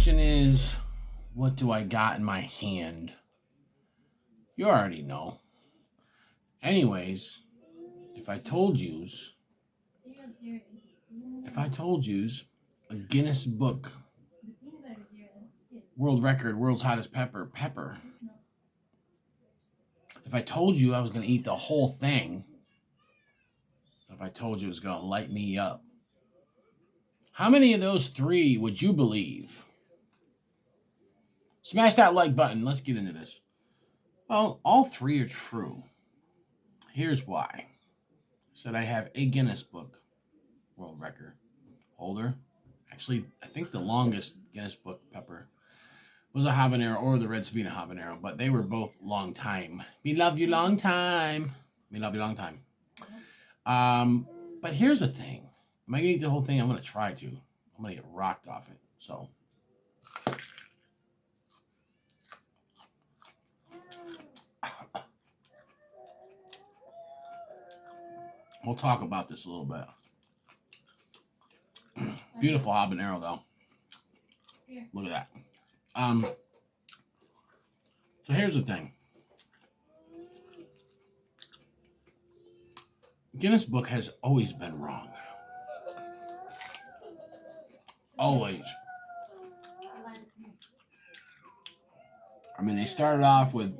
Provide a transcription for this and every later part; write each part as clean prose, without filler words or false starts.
question is, what do I got in my hand? You already know. Anyways, if I told yous a Guinness Book world record, world's hottest pepper. If I told you I was going to eat the whole thing, if I told you it was going to light me up, how many of those three would you believe? Smash that like button. Let's get into this. Well, all three are true. Here's why. I said I have a Guinness Book world record holder. Actually, I think the longest Guinness Book pepper was a habanero or the red Savina habanero, but they were both long time. We love you long time. We love you long time. But here's the thing. Am I going to eat the whole thing? I'm going to try to. I'm going to get rocked off it. So. We'll talk about this a little bit. Beautiful habanero, though. Look at that. So here's the thing. Guinness Book has always been wrong. Always. I mean, they started off with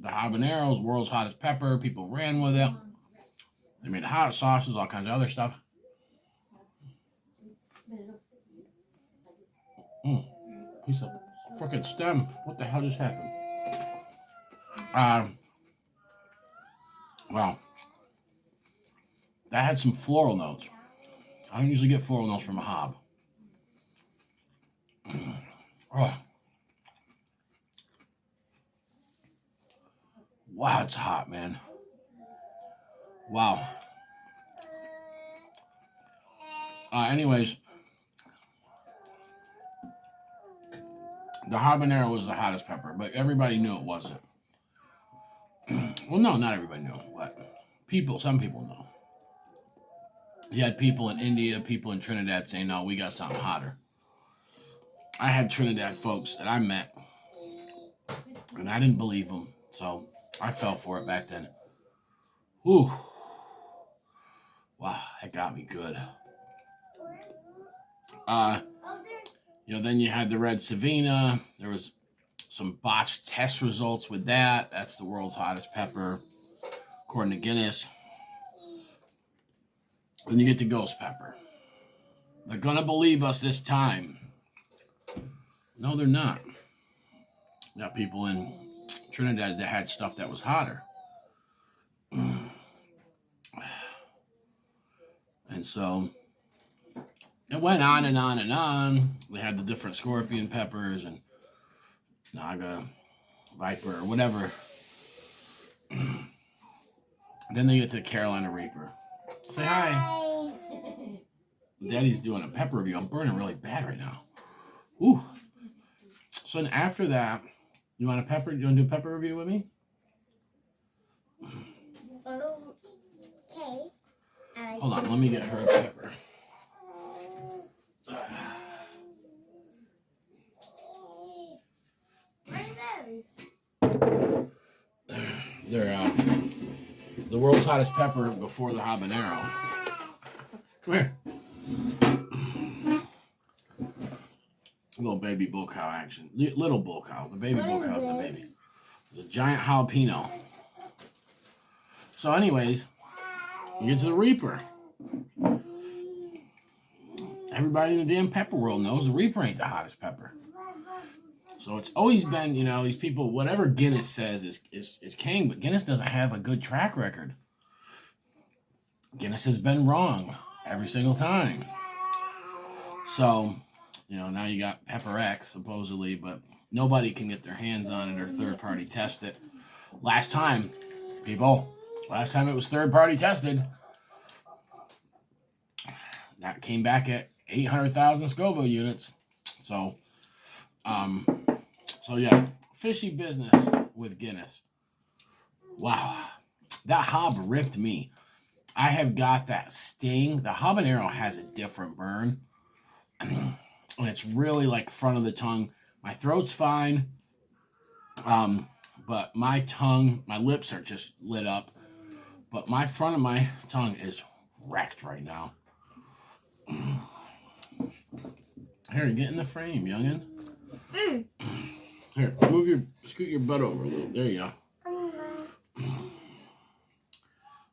the habaneros, world's hottest pepper. People ran with it. They made hot sauces, all kinds of other stuff. Piece of frickin' stem. What the hell just happened? Wow. That had some floral notes. I don't usually get floral notes from a hob. Oh. Wow, it's hot, man. Wow. Anyways, the habanero was the hottest pepper, but everybody knew it wasn't. Well, no, not everybody knew, but some people know. You had people in India, people in Trinidad saying, no, we got something hotter. I had Trinidad folks that I met, and I didn't believe them, so I fell for it back then. Whew. Wow, that got me good. Then you had the red Savina. There was some botched test results with that. That's the world's hottest pepper, according to Guinness. Then you get the ghost pepper. They're going to believe us this time. No, they're not. You got people in Trinidad that had stuff that was hotter. And so it went on and on and on. We had the different scorpion peppers and Naga, Viper, or whatever. Then they get to Carolina Reaper. Say hi. Daddy's doing a pepper review. I'm burning really bad right now. Ooh. So then after that, you want to do a pepper review with me? Okay. Hold on, let me get her a pepper. They're the world's hottest pepper before the habanero. Come here. Little baby bull cow action. Little bull cow. The baby bull cow is the baby. It's a giant jalapeno. So anyways, you get to the Reaper. Everybody in the damn pepper world knows the Reaper ain't the hottest pepper. So it's always been, these people, whatever Guinness says is king, but Guinness doesn't have a good track record. Guinness has been wrong every single time. So, now you got Pepper X, supposedly, but nobody can get their hands on it or third-party test it. Last time it was third-party tested, that came back at 800,000 Scoville units. So yeah, fishy business with Guinness. Wow, that hob ripped me. I have got that sting. The habanero has a different burn. and it's really like front of the tongue. My throat's fine, but my tongue, my lips are just lit up. But my front of my tongue is wrecked right now. Here, get in the frame, youngin. Here, scoot your butt over a little. There you go.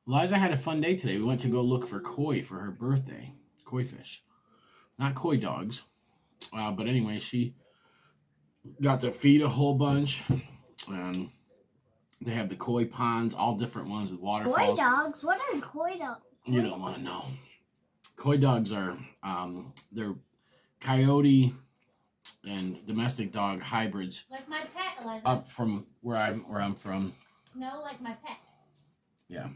Liza had a fun day today. We went to go look for koi for her birthday. Koi fish. Not koi dogs. But anyway, she got to feed a whole bunch. And they have the koi ponds, all different ones with waterfalls. Koi dogs? What are koi dogs? You don't want to know. Koi dogs are, they're coyote and domestic dog hybrids. Like my pet, Eliza. Up from where I'm from. No, like my pet. Yeah.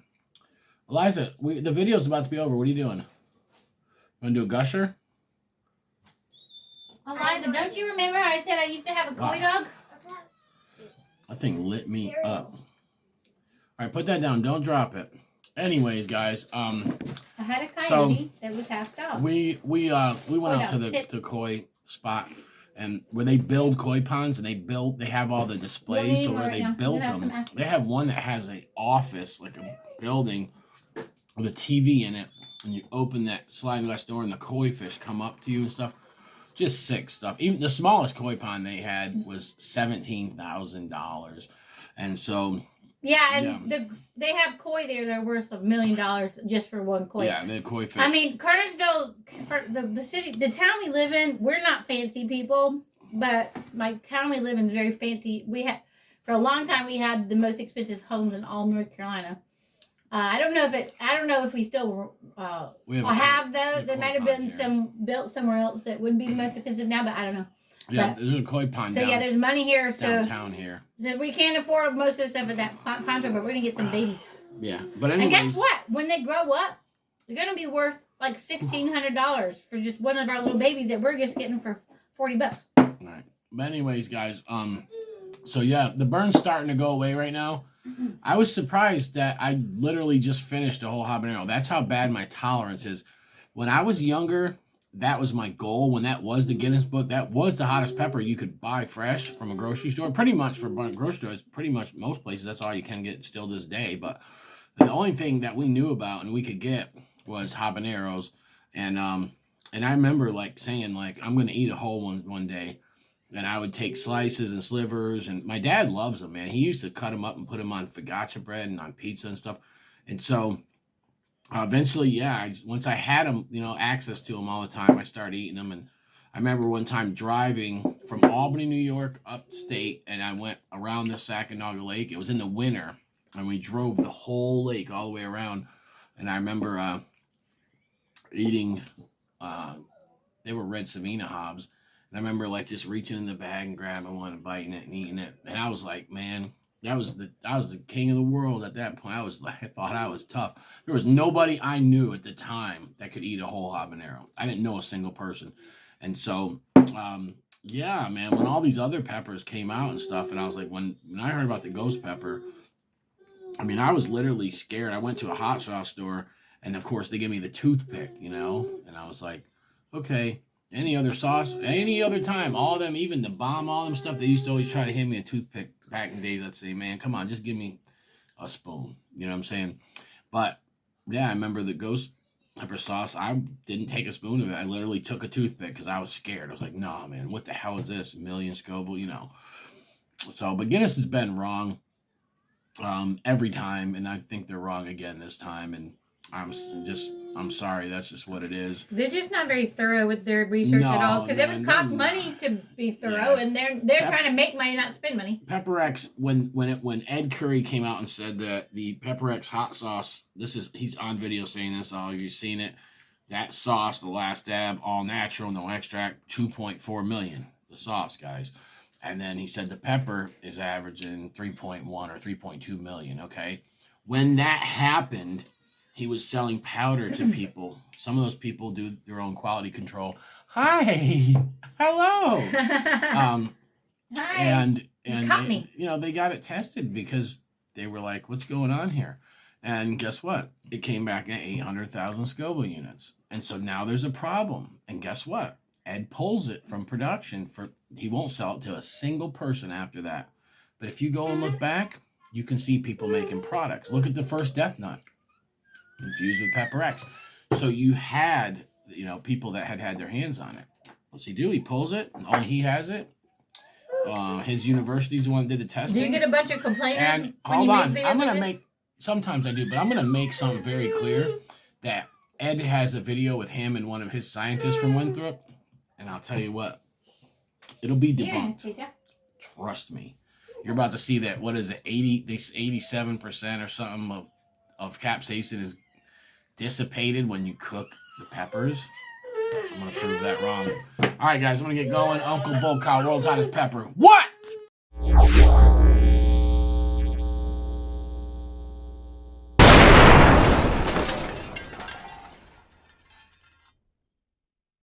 Eliza, the video's about to be over. What are you doing? Want to do a gusher? Eliza, don't you remember how I said I used to have a koi dog? That thing lit me up. All right, put that down. Don't drop it. Anyways, guys, I had a coyote that was half dog. We went out to the koi spot, and where they build koi ponds, and they have all the displays. So where they built them, they have one that has an office, like a building with a TV in it, and you open that sliding glass door, and the koi fish come up to you and stuff. Just sick stuff. Even the smallest koi pond they had was $17,000, and so. Yeah, and they have koi there that are worth $1 million just for one koi. Yeah, the koi fish. I mean, Cartersville, for the town we live in, we're not fancy people, but my town we live in is very fancy. For a long time, we had the most expensive homes in all North Carolina. I don't know if we still have those. There might have been some built somewhere else that would be the most expensive now, but I don't know. Yeah, there's a koi pond. So there's money here. Downtown here. So we can't afford most of the stuff at that contract, but we're gonna get some babies. Yeah, but anyways. And guess what? When they grow up, they're gonna be worth like $1,600 for just one of our little babies that we're just getting for $40. Right. But anyways, guys, so yeah, the burn's starting to go away right now. I was surprised that I literally just finished a whole habanero. That's how bad my tolerance is. When I was younger, that was my goal. When that was the Guinness book, that was the hottest pepper you could buy fresh from a grocery store. Pretty much for grocery stores, pretty much most places, that's all you can get still this day. But the only thing that we knew about and we could get was habaneros. And I remember like saying like, I'm going to eat a whole one day. And I would take slices and slivers. And my dad loves them, man. He used to cut them up and put them on focaccia bread and on pizza and stuff. And so eventually, yeah, once I had them, access to them all the time, I started eating them. And I remember one time driving from Albany, New York, upstate, and I went around the Sackanaga Lake. It was in the winter, and we drove the whole lake all the way around. And I remember eating, they were red Savina Hobbs. And I remember like just reaching in the bag and grabbing one and biting it and eating it. And I was like, man, I was the king of the world at that point. I thought I was tough. There was nobody I knew at the time that could eat a whole habanero. I didn't know a single person. And so, yeah, man, when all these other peppers came out and stuff, and I was like, when I heard about the ghost pepper, I mean, I was literally scared. I went to a hot sauce store, and of course they gave me the toothpick, and I was like, okay. Any other sauce, any other time, all of them, even the bomb, all them stuff, they used to always try to hand me a toothpick back in the days. I'd say, man, come on, just give me a spoon. You know what I'm saying? But, yeah, I remember the ghost pepper sauce. I didn't take a spoon of it. I literally took a toothpick because I was scared. I was like, nah, man, what the hell is this? 1,000,000 Scoville, So, but Guinness has been wrong every time, and I think they're wrong again this time, and I'm sorry. That's just what it is. They're just not very thorough with their research at all, because it would cost money to be thorough, and they're trying to make money, not spend money. Pepper X, when Ed Curry came out and said that the Pepper X hot sauce, he's on video saying this. All of you seen it? That sauce, the last dab, all natural, no extract, 2.4 million. The sauce, guys. And then he said the pepper is averaging 3.1 or 3.2 million. Okay, when that happened, he was selling powder to people. Some of those people do their own quality control. Hi, hello. Hi. And me. They got it tested because they were like, "What's going on here?" And guess what? It came back at 800,000 Scoville units. And so now there's a problem. And guess what? Ed pulls it from production. He won't sell it to a single person after that. But if you go and look back, you can see people making products. Look at the first Death Nut, infused with Pepper X. So you had, people that had their hands on it. What's he do? He pulls it. Only he has it. His university's the one that did the testing. Do you get a bunch of complainers? And hold on, I'm gonna make. Sometimes I do, but I'm gonna make something very clear that Ed has a video with him and one of his scientists from Winthrop, and I'll tell you what, it'll be debunked. Trust me. You're about to see that. What is it? 87% or something of capsaicin is dissipated when you cook the peppers. I'm gonna prove that wrong. All right, guys, I'm gonna get going. Uncle Bull Cow, world's hottest pepper. What?